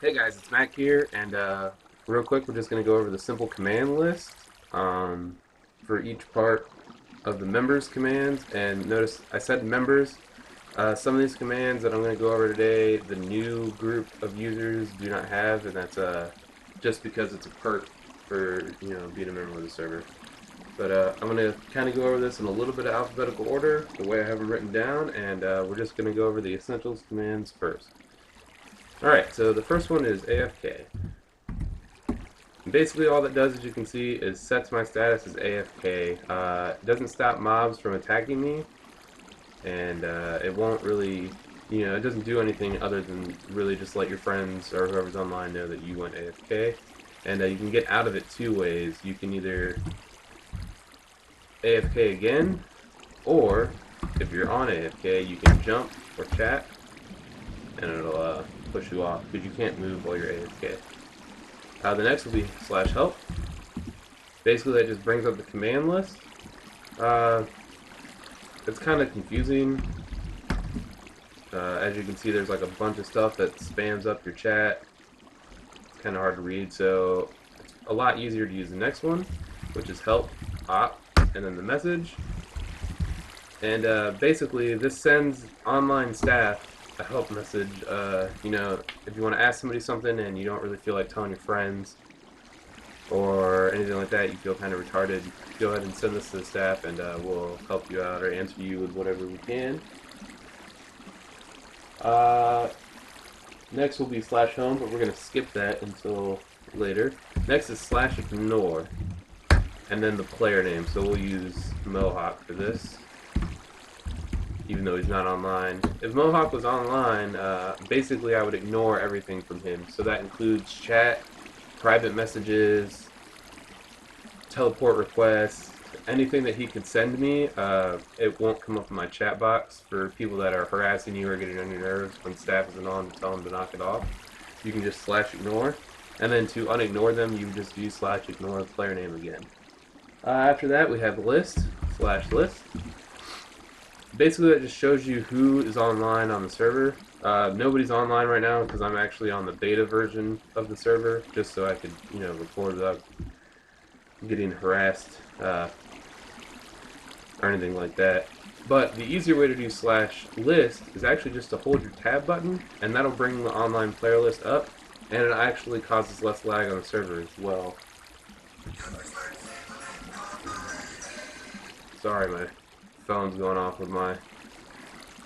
Hey guys, it's Mac here, and real quick, we're just going to go over the simple command list for each part of the members commands. And notice I said members. Some of these commands that I'm going to go over today, the new group of users do not have, and that's just because it's a perk for being a member of the server. But I'm going to kind of go over this in a little bit of alphabetical order, the way I have them written down, and we're just going to go over the essentials commands first. Alright, so the first one is AFK. Basically all that does, as you can see, is sets my status as AFK. It doesn't stop mobs from attacking me, and it won't really, it doesn't do anything other than really just let your friends or whoever's online know that you went AFK. And you can get out of it two ways. You can either AFK again, or if you're on AFK, you can jump or chat, and it'll push you off because you can't move while you're AFK. The next will be /help. Basically, that just brings up the command list. It's kind of confusing. As you can see, there's like a bunch of stuff that spams up your chat. It's kind of hard to read, so it's a lot easier to use the next one, which is help, op, and then the message. And basically, this sends online staff a help message. If you want to ask somebody something and you don't really feel like telling your friends or anything like that, you feel kind of retarded, go ahead and send this to the staff and we'll help you out or answer you with whatever we can. Next will be /home, but we're going to skip that until later. Next is /ignore, and then the player name. So we'll use Mohawk for this, even though he's not online. If Mohawk was online, basically I would ignore everything from him. So that includes chat, private messages, teleport requests, anything that he could send me. It won't come up in my chat box for people that are harassing you or getting on your nerves when staff isn't on to tell them to knock it off. You can just /ignore. And then to unignore them, you just use /ignore player name again. After that, we have list, /list. Basically, that just shows you who is online on the server. Nobody's online right now because I'm actually on the beta version of the server, just so I could, record without getting harassed or anything like that. But the easier way to do /list is actually just to hold your tab button, and that'll bring the online player list up, and it actually causes less lag on the server as well. Sorry, my phone's going off with my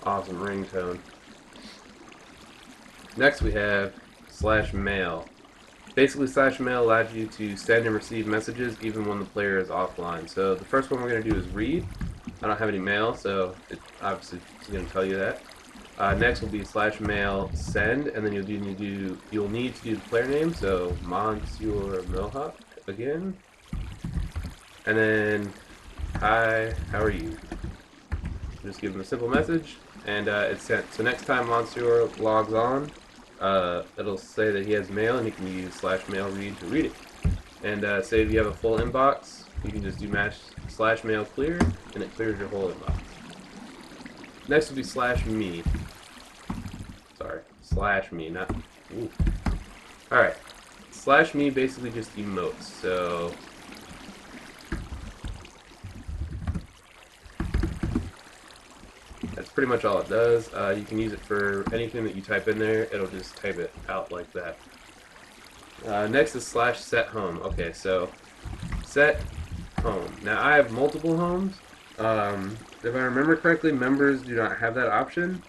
awesome ringtone. Next we have /mail. Basically, /mail allows you to send and receive messages even when the player is offline. So the first one we're going to do is read. I don't have any mail, so it obviously is going to tell you that. Next will be /mail send, and then you'll need to do the player name. So Monsieur Mohawk again, and then hi, how are you? Just give him a simple message, and it's sent. So next time Monsieur logs on, it'll say that he has mail, and he can use /mail read to read it. And say if you have a full inbox, you can just do /mail clear, and it clears your whole inbox. Next will be /me. Sorry, /me, not. Ooh. All right, /me basically just emotes. So that's pretty much all it does. You can use it for anything that you type in there. It'll just type it out like that. Next is /set home. Okay, so set home. Now I have multiple homes. If I remember correctly, members do not have that option.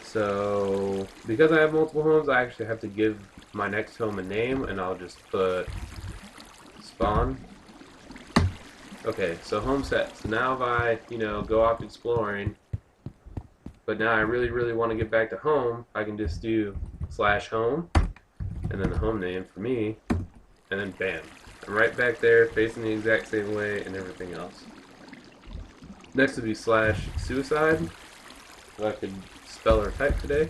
So because I have multiple homes, I actually have to give my next home a name, and I'll just put spawn. Okay, so home set. So now if I, go off exploring, but now I really, really want to get back to home, I can just do /home, and then the home name for me, and then bam. I'm right back there, facing the exact same way and everything else. Next would be /suicide, so I could spell or type today,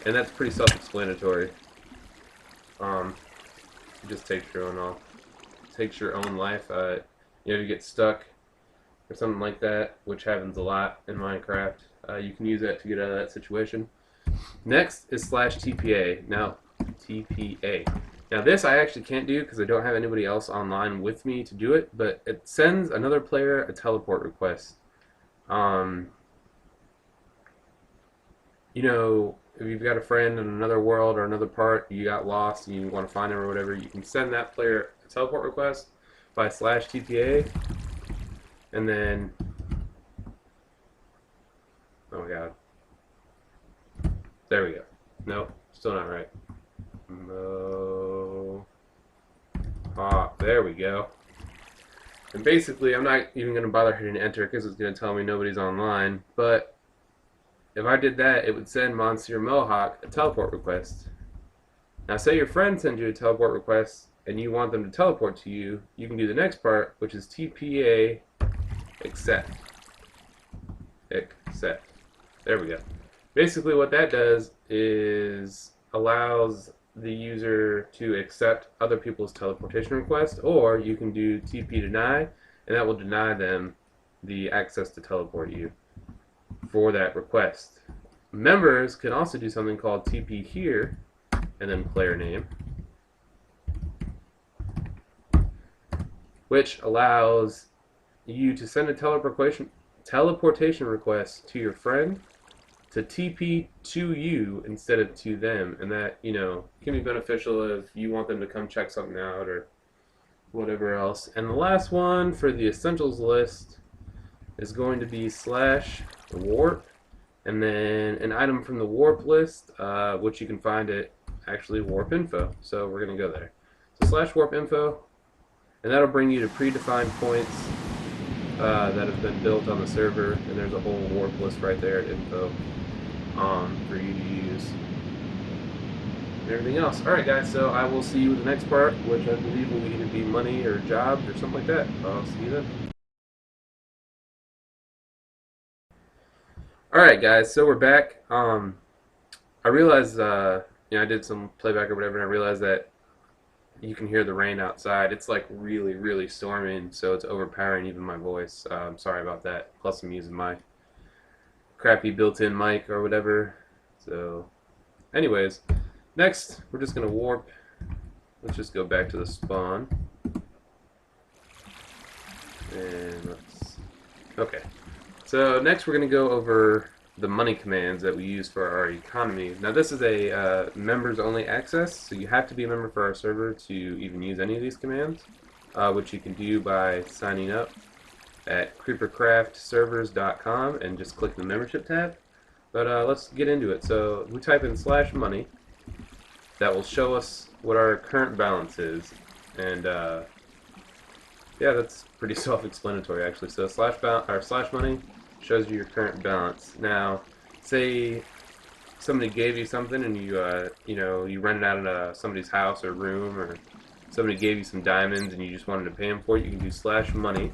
and that's pretty self-explanatory. It just takes your own life. You get stuck or something like that, which happens a lot in Minecraft. You can use that to get out of that situation. Next is /TPA. Now, TPA. Now this I actually can't do because I don't have anybody else online with me to do it, but it sends another player a teleport request. Um, you know, if you've got a friend in another world or another part, you got lost and you want to find them or whatever, you can send that player a teleport request by /TPA, and then, oh my god, there we go. Nope, still not right. There we go. And basically, I'm not even going to bother hitting enter because it's going to tell me nobody's online. But if I did that, it would send Monsieur Mohawk a teleport request. Now, say your friend sends you a teleport request and you want them to teleport to you, you can do the next part, which is TPA accept. Accept. There we go. Basically, what that does is allows the user to accept other people's teleportation requests, or you can do TP deny, and that will deny them the access to teleport you for that request. Members can also do something called TP here, and then player name, which allows you to send a teleportation request to your friend to TP to you instead of to them, and that, you know, can be beneficial if you want them to come check something out or whatever else. And the last one for the essentials list is going to be /warp, and then an item from the warp list, which you can find at actually warp info. So we're going to go there. So /warp info, and that'll bring you to predefined points that have been built on the server, and there's a whole warp list right there at info for you to use and everything else. Alright guys, so I will see you in the next part, which I believe will either be money or jobs or something like that. I'll see you then. Alright guys, so we're back. I realized, you know, I did some playback or whatever, and I realized that you can hear the rain outside. It's like really, really storming, so it's overpowering even my voice. Sorry about that. Plus I'm using my crappy built-in mic or whatever. So anyways, next we're just gonna warp. Let's just go back to the spawn, and okay, so next we're gonna go over the money commands that we use for our economy. Now this is a members only access, so you have to be a member for our server to even use any of these commands, which you can do by signing up at CreeperKraftsServers.com and just click the membership tab. But let's get into it. So we type in /money. That will show us what our current balance is, and yeah, that's pretty self-explanatory actually. So /money shows you your current balance. Now, say somebody gave you something and you know, you rented out at somebody's house or room, or somebody gave you some diamonds and you just wanted to pay them for it, you can do /money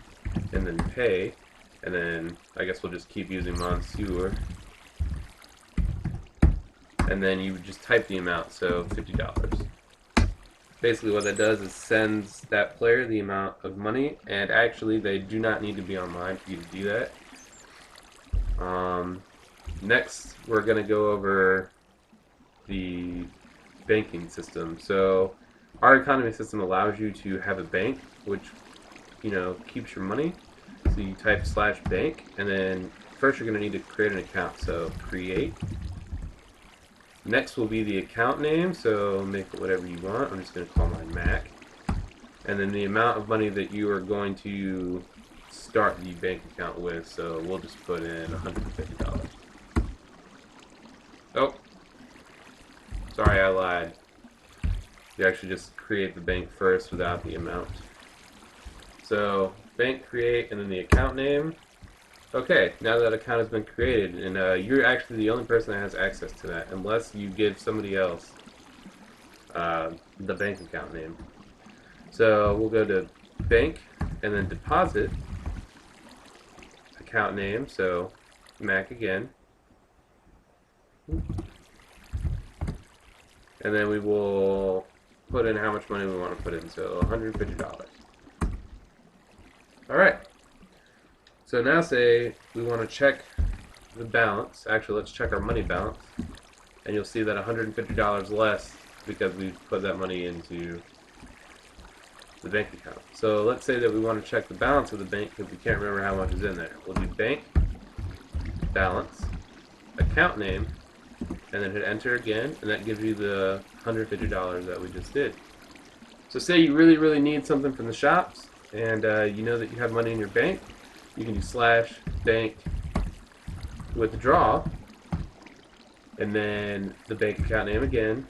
and then pay, and then I guess we'll just keep using Monsieur, and then you would just type the amount, so $50. Basically what that does is sends that player the amount of money, and actually they do not need to be online for you to do that. Next we're going to go over the banking system. So our economy system allows you to have a bank, which, you know, keeps your money. So you type /bank, and then first you're going to need to create an account. So create. Next will be the account name, so make it whatever you want. I'm just going to call mine Mac. And then the amount of money that you are going to start the bank account with, so we'll just put in $150. Oh, sorry, I lied. You actually just create the bank first without the amount. So bank create, and then the account name. Okay, now that account has been created, and you're actually the only person that has access to that, unless you give somebody else the bank account name. So we'll go to bank, and then deposit, account name, so Mac again. And then we will put in how much money we want to put in, so $150. Alright. So now say we want to check the balance. Actually, let's check our money balance. And you'll see that $150 less because we put that money into the bank account. So let's say that we want to check the balance of the bank because we can't remember how much is in there. We'll do bank, balance, account name, and then hit enter again, and that gives you the $150 that we just did. So say you really need something from the shops, and you know that you have money in your bank, you can do slash bank withdraw, and then the bank account name again,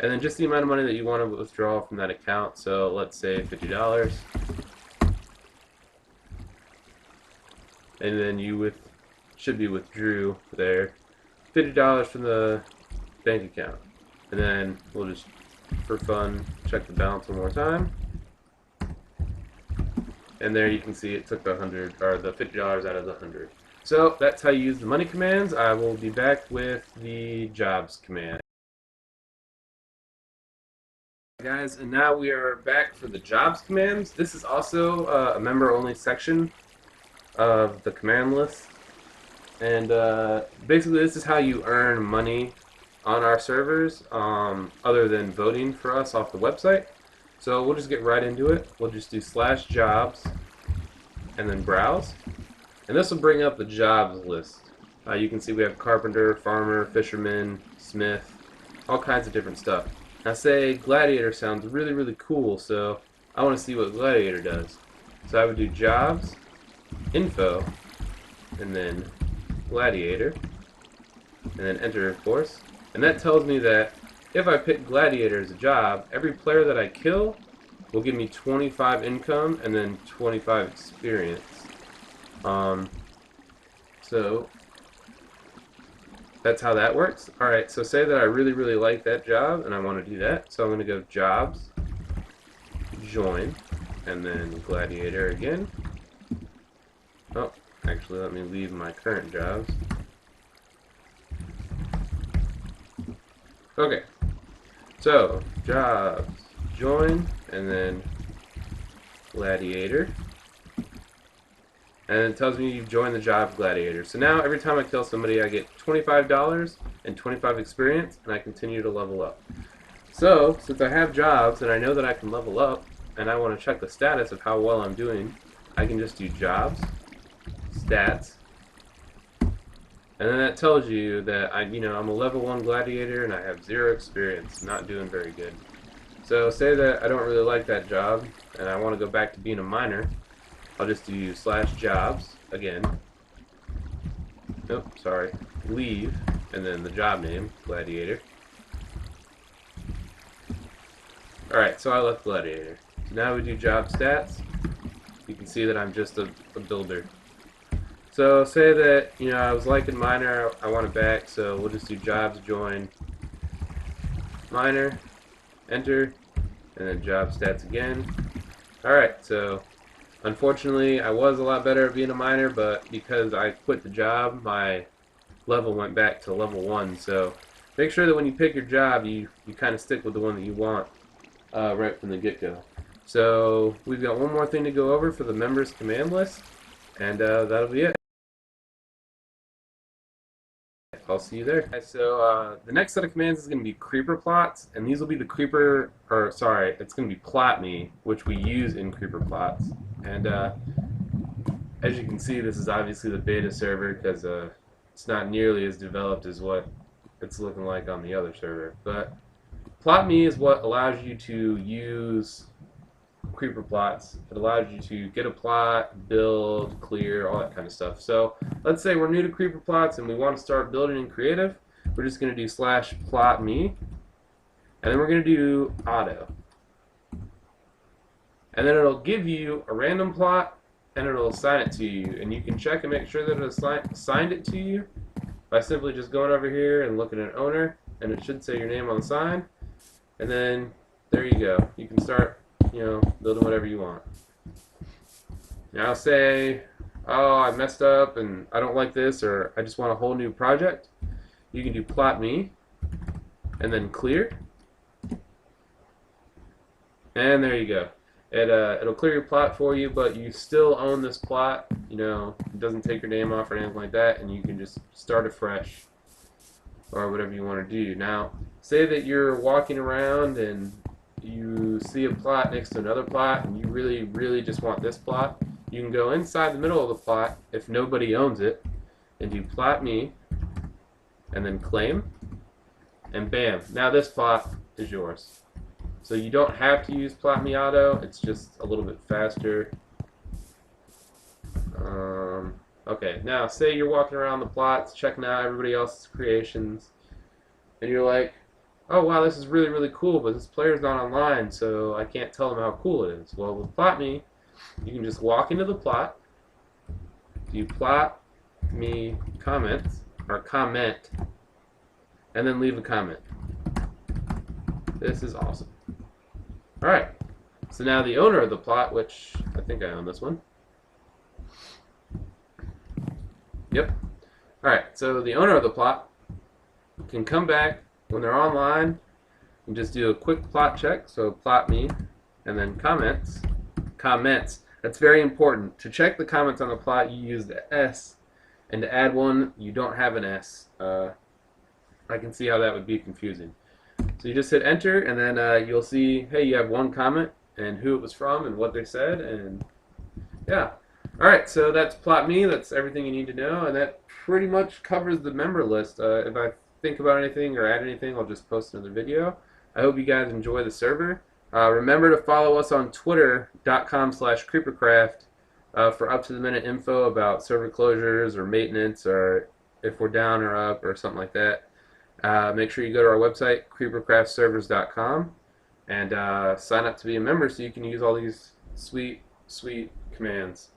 and then just the amount of money that you want to withdraw from that account. So let's say $50, and then you should be withdrew there $50 from the bank account, and then we'll just for fun check the balance one more time, and there you can see it took the $50 out of the 100. So that's how you use the money commands. I will be back with the jobs command. Guys, and now we are back for the jobs commands. This is also a member-only section of the command list, and basically this is how you earn money on our servers, other than voting for us off the website. So we'll just get right into it. We'll just do slash jobs and then browse, and this will bring up the jobs list. You can see we have carpenter, farmer, fisherman, smith, all kinds of different stuff. Now say gladiator sounds really cool, so I want to see what gladiator does. So I would do jobs, info, and then gladiator, and then enter, of course. And that tells me that if I pick gladiator as a job, every player that I kill will give me 25 income and then 25 experience. So that's how that works. Alright, so say that I really like that job and I want to do that. So I'm going to go jobs, join, and then gladiator again. Oh, actually let me leave my current jobs. Okay, so jobs, join, and then gladiator. And it tells me you've joined the job gladiator. So now every time I kill somebody I get $25 and 25 experience, and I continue to level up. So since I have jobs and I know that I can level up and I want to check the status of how well I'm doing, I can just do jobs, stats, and then that tells you that I'm a level 1 gladiator and I have 0 experience, not doing very good. So say that I don't really like that job and I want to go back to being a miner. I'll just do slash jobs again. Nope, sorry. Leave, and then the job name, gladiator. Alright, so I left gladiator. So now we do job stats. You can see that I'm just a builder. So say that, I was liking miner, I want it back, so we'll just do jobs, join, miner, enter, and then job stats again. Alright, so unfortunately, I was a lot better at being a miner, but because I quit the job, my level went back to level 1. So make sure that when you pick your job, you kind of stick with the one that you want right from the get-go. So we've got one more thing to go over for the members command list, and that'll be it. I'll see you there. So the next set of commands is going to be creeper plots, and these will be the it's going to be plot me, which we use in creeper plots. And as you can see, this is obviously the beta server because it's not nearly as developed as what it's looking like on the other server. But plot me is what allows you to use creeper plots. It allows you to get a plot, build, clear, all that kind of stuff. So let's say we're new to creeper plots and we want to start building in creative. We're just going to do slash plot me, and then we're going to do auto, and then it'll give you a random plot and it'll assign it to you, and you can check and make sure that it assigned it to you by simply just going over here and looking at owner, and it should say your name on the sign, and then there you go. You can start building whatever you want. Now say, oh, I messed up and I don't like this, or I just want a whole new project. You can do plot me and then clear, and there you go. It'll clear your plot for you, but you still own this plot. It doesn't take your name off or anything like that, and you can just start afresh. or whatever you want to do. Now, say that you're walking around and you see a plot next to another plot and you really, really just want this plot. You can go inside the middle of the plot if nobody owns it and do plot me and then claim, and bam, now this plot is yours. So you don't have to use plot me auto, it's just a little bit faster. Okay, now say you're walking around the plots, checking out everybody else's creations, and you're like, oh wow, this is really, really cool, but this player's not online, so I can't tell them how cool it is. Well, with plot me, you can just walk into the plot, do plot me comments, or comment, and then leave a comment. This is awesome. Alright, so now the owner of the plot, which I think I own this one. Yep. Alright, so the owner of the plot can come back when they're online and just do a quick plot check. So plot me and then comments. Comments. That's very important. To check the comments on the plot, you use the S, and to add one, you don't have an S. I can see how that would be confusing. So you just hit enter, and then you'll see, hey, you have one comment and who it was from and what they said, and yeah. Alright, so that's plot me. That's everything you need to know, and that pretty much covers the member list. If I think about anything or add anything, I'll just post another video. I hope you guys enjoy the server. Remember to follow us on twitter.com/CreeperKraft for up-to-the-minute info about server closures or maintenance, or if we're down or up or something like that. Make sure you go to our website, CreeperKraftsServers.com, and sign up to be a member so you can use all these sweet, sweet commands.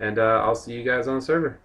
And I'll see you guys on the server.